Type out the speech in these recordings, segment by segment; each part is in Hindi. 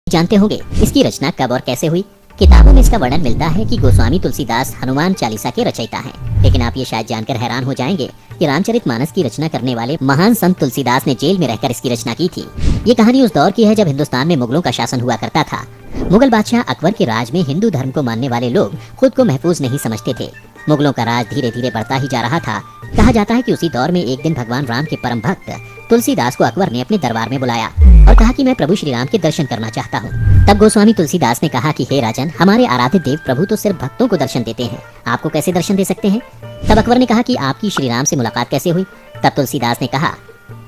जानते होंगे इसकी रचना कब और कैसे हुई। किताबों में इसका वर्णन मिलता है कि गोस्वामी तुलसीदास हनुमान चालीसा के रचयिता हैं। लेकिन आप ये शायद जानकर हैरान हो जाएंगे कि रामचरितमानस की रचना करने वाले महान संत तुलसीदास ने जेल में रहकर इसकी रचना की थी। ये कहानी उस दौर की है जब हिंदुस्तान में मुगलों का शासन हुआ करता था। मुगल बादशाह अकबर के राज में हिंदू धर्म को मानने वाले लोग खुद को महफूज नहीं समझते थे। मुगलों का राज धीरे धीरे बढ़ता ही जा रहा था। कहा जाता है कि उसी दौर में एक दिन भगवान राम के परम भक्त तुलसीदास को अकबर ने अपने दरबार में बुलाया और कहा कि मैं प्रभु श्री राम के दर्शन करना चाहता हूँ। तब गोस्वामी तुलसीदास ने कहा कि हे राजन, हमारे आराध्य देव प्रभु तो सिर्फ भक्तों को दर्शन देते हैं, आपको कैसे दर्शन दे सकते हैं। तब अकबर ने कहा कि आपकी श्री राम से मुलाकात कैसे हुई। तब तुलसीदास ने कहा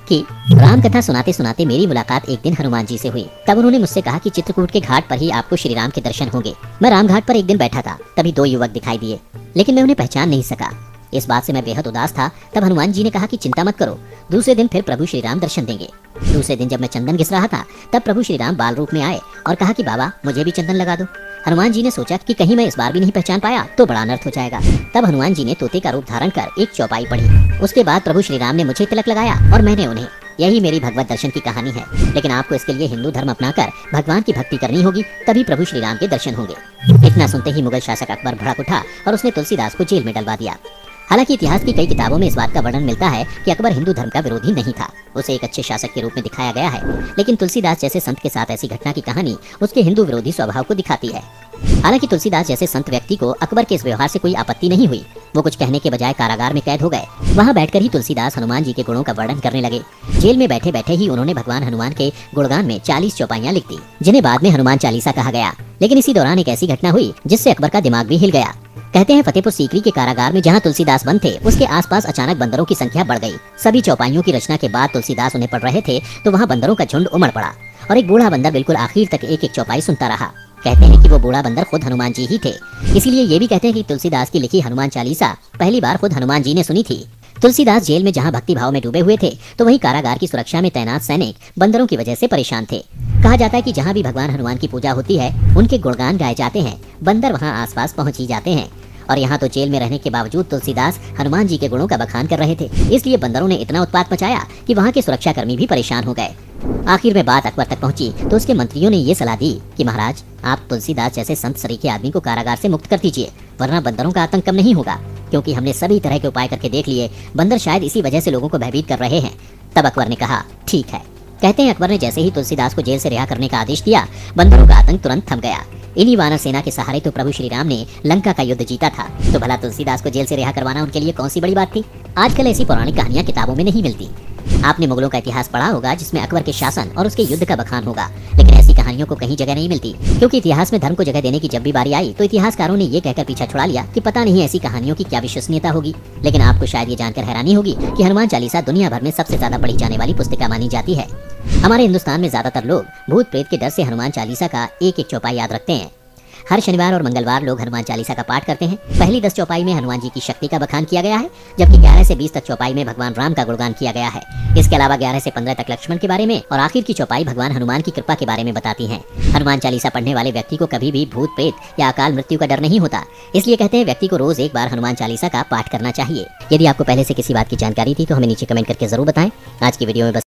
कि राम कथा सुनाते सुनाते मेरी मुलाकात एक दिन हनुमान जी से हुई। तब उन्होंने मुझसे कहा कि चित्रकूट के घाट पर ही आपको श्री राम के दर्शन होंगे। मैं राम घाट पर एक दिन बैठा था, तभी दो युवक दिखाई दिए, लेकिन मैं उन्हें पहचान नहीं सका। इस बात से मैं बेहद उदास था। तब हनुमान जी ने कहा कि चिंता मत करो, दूसरे दिन फिर प्रभु श्री राम दर्शन देंगे। दूसरे दिन जब मैं चंदन घिस रहा था, तब प्रभु श्री राम बाल रूप में आए और कहा कि बाबा मुझे भी चंदन लगा दो। हनुमान जी ने सोचा कि कहीं मैं इस बार भी नहीं पहचान पाया तो बड़ा अनर्थ हो जाएगा। तब हनुमान जी ने तोते का रूप धारण कर एक चौपाई पढ़ी। उसके बाद प्रभु श्री राम ने मुझे तिलक लगाया और मैंने उन्हें। यही मेरी भगवत दर्शन की कहानी है। लेकिन आपको इसके लिए हिंदू धर्म अपनाकर भगवान की भक्ति करनी होगी, तभी प्रभु श्री राम के दर्शन होंगे। इतना सुनते ही मुगल शासक अकबर भड़क उठा और उसने तुलसीदास को जेल में डलवा दिया। हालांकि इतिहास की कई किताबों में इस बात का वर्णन मिलता है कि अकबर हिंदू धर्म का विरोधी नहीं था, उसे एक अच्छे शासक के रूप में दिखाया गया है। लेकिन तुलसीदास जैसे संत के साथ ऐसी घटना की कहानी उसके हिंदू विरोधी स्वभाव को दिखाती है। हालांकि तुलसीदास जैसे संत व्यक्ति को अकबर के इस व्यवहार से कोई आपत्ति नहीं हुई। वो कुछ कहने के बजाय कारागार में कैद हो गए। वहाँ बैठकर ही तुलसीदास हनुमान जी के गुणों का वर्णन करने लगे। जेल में बैठे बैठे ही उन्होंने भगवान हनुमान के गुणगान में 40 चौपाइयां लिख दी, जिन्हें बाद में हनुमान चालीसा कहा गया। लेकिन इसी दौरान एक ऐसी घटना हुई जिससे अकबर का दिमाग भी हिल गया। कहते हैं फतेहपुर सीकरी के कारागार में जहां तुलसीदास बंद थे, उसके आसपास अचानक बंदरों की संख्या बढ़ गई। सभी चौपाइयों की रचना के बाद तुलसीदास उन्हें पढ़ रहे थे तो वहां बंदरों का झुंड उमड़ पड़ा और एक बूढ़ा बंदर बिल्कुल आखिर तक एक एक चौपाई सुनता रहा। कहते हैं कि वो बूढ़ा बंदर खुद हनुमान जी ही थे। इसीलिए ये भी कहते हैं कि तुलसीदास की लिखी हनुमान चालीसा पहली बार खुद हनुमान जी ने सुनी थी। तुलसीदास जेल में जहां भक्ति भाव में डूबे हुए थे, तो वहीं कारागार की सुरक्षा में तैनात सैनिक बंदरों की वजह से परेशान थे। कहा जाता है कि जहां भी भगवान हनुमान की पूजा होती है, उनके गुणगान गाए जाते हैं, बंदर वहां आसपास पहुंच ही जाते हैं। और यहाँ तो जेल में रहने के बावजूद तुलसीदास हनुमान जी के गुणों का बखान कर रहे थे। इसलिए बंदरों ने इतना उत्पात मचाया कि वहाँ के सुरक्षाकर्मी भी परेशान हो गए। आखिर में बात अकबर तक पहुंची तो उसके मंत्रियों ने ये सलाह दी कि महाराज, आप तुलसीदास जैसे संत सरीखे आदमी को कारागार से मुक्त कर दीजिए, वरना बंदरों का आतंक कम नहीं होगा। क्योंकि हमने सभी तरह के उपाय करके देख लिए, बंदर शायद इसी वजह से लोगों को भयभीत कर रहे हैं। तब अकबर ने कहा ठीक है। कहते हैं अकबर ने जैसे ही तुलसीदास को जेल से रिहा करने का आदेश दिया, बंदरों का आतंक तुरंत थम गया। इन्हीं वानर सेना के सहारे तो प्रभु श्री राम ने लंका का युद्ध जीता था। तो भला तुलसीदास को जेल से रिहा करवाना उनके लिए कौन सी बड़ी बात थी। आजकल ऐसी पौराणिक कहानियां किताबों में नहीं मिलती। आपने मुगलों का इतिहास पढ़ा होगा जिसमें अकबर के शासन और उसके युद्ध का बखान होगा, लेकिन ऐसी कहानियों को कहीं जगह नहीं मिलती। क्योंकि इतिहास में धर्म को जगह देने की जब भी बारी आई तो इतिहासकारों ने ये कहकर पीछा छुड़ा लिया कि पता नहीं ऐसी कहानियों की क्या विश्वसनीयता होगी। लेकिन आपको शायद ये जानकर हैरानी होगी कि हनुमान चालीसा दुनिया भर में सबसे ज्यादा पढ़ी जाने वाली पुस्तिका मानी जाती है। हमारे हिंदुस्तान में ज्यादातर लोग भूत प्रेत के डर से हनुमान चालीसा का एक एक चौपाई याद रखते हैं। हर शनिवार और मंगलवार लोग हनुमान चालीसा का पाठ करते हैं। पहली 10 चौपाई में हनुमान जी की शक्ति का बखान किया गया है, जबकि 11 से 20 तक चौपाई में भगवान राम का गुणगान किया गया है। इसके अलावा 11 से 15 तक लक्ष्मण के बारे में और आखिर की चौपाई भगवान हनुमान की कृपा के बारे में बताती है। हनुमान चालीसा पढ़ने वाले व्यक्ति को कभी भी भूत प्रेत या अकाल मृत्यु का डर नहीं होता। इसलिए कहते हैं व्यक्ति को रोज एक बार हनुमान चालीसा का पाठ करना चाहिए। यदि आपको पहले से किसी बात की जानकारी थी तो हमें नीचे कमेंट करके जरूर बताएं। आज की वीडियो में बस